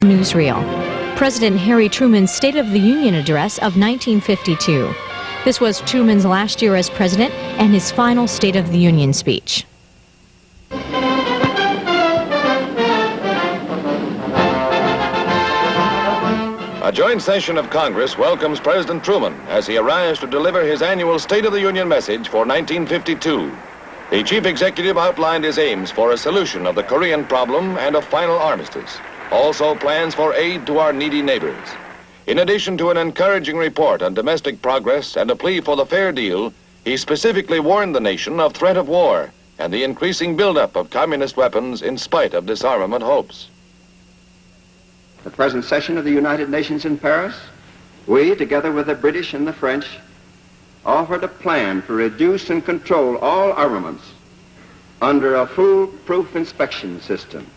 Newsreel. President Harry Truman's State of the Union Address of 1952. This was Truman's last year as president and his final State of the Union speech. A joint session of Congress welcomes President Truman as he arrives to deliver his annual State of the Union message for 1952. The chief executive outlined his aims for a solution of the Korean problem and a final armistice. Also plans for aid to our needy neighbors. In addition to an encouraging report on domestic progress and a plea for the fair deal, he specifically warned the nation of threat of war and the increasing buildup of communist weapons in spite of disarmament hopes. The present session of the United Nations in Paris, we, together with the British and the French, offered a plan to reduce and control all armaments under a foolproof inspection system.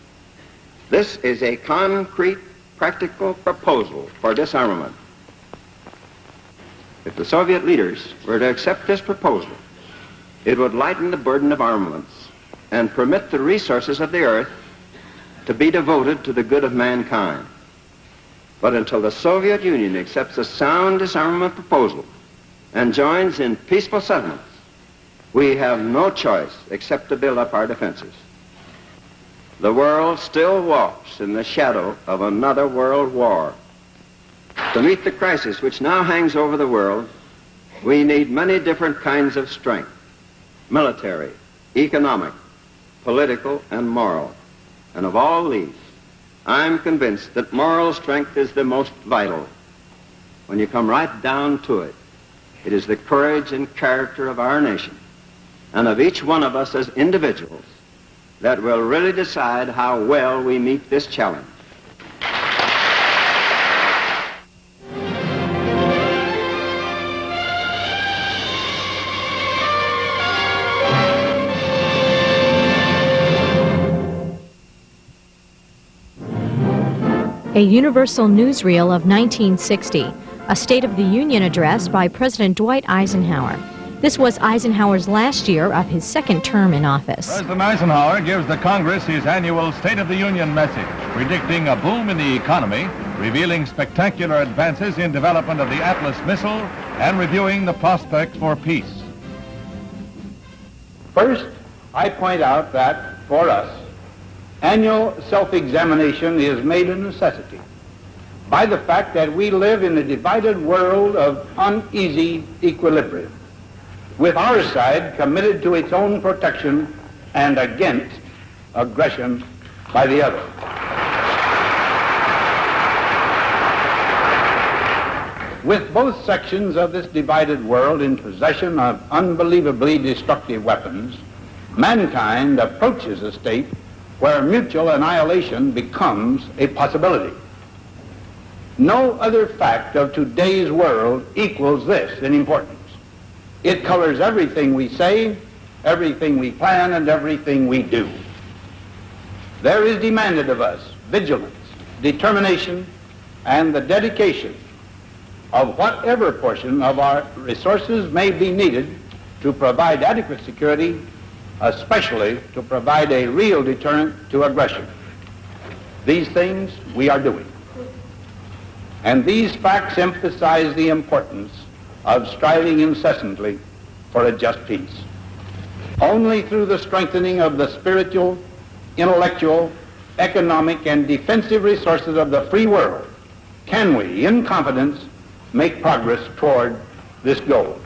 This is a concrete, practical proposal for disarmament. If the Soviet leaders were to accept this proposal, it would lighten the burden of armaments and permit the resources of the earth to be devoted to the good of mankind. But until the Soviet Union accepts a sound disarmament proposal and joins in peaceful settlements, we have no choice except to build up our defenses. The world still walks in the shadow of another world war. To meet the crisis which now hangs over the world, we need many different kinds of strength: military, economic, political, and moral. And of all these, I'm convinced that moral strength is the most vital. When you come right down to it, it is the courage and character of our nation and of each one of us as individuals that will really decide how well we meet this challenge. A Universal Newsreel of 1960, a State of the Union address by President Dwight Eisenhower. This was Eisenhower's last year of his second term in office. President Eisenhower gives the Congress his annual State of the Union message, predicting a boom in the economy, revealing spectacular advances in development of the Atlas missile, and reviewing the prospects for peace. First, I point out that, for us, annual self-examination is made a necessity by the fact that we live in a divided world of uneasy equilibrium, with our side committed to its own protection and against aggression by the other. With both sections of this divided world in possession of unbelievably destructive weapons, mankind approaches a state where mutual annihilation becomes a possibility. No other fact of today's world equals this in importance. It colors everything we say, everything we plan, and everything we do. There is demanded of us vigilance, determination, and the dedication of whatever portion of our resources may be needed to provide adequate security, especially to provide a real deterrent to aggression. These things we are doing. And these facts emphasize the importance of striving incessantly for a just peace. Only through the strengthening of the spiritual, intellectual, economic, and defensive resources of the free world can we, in confidence, make progress toward this goal.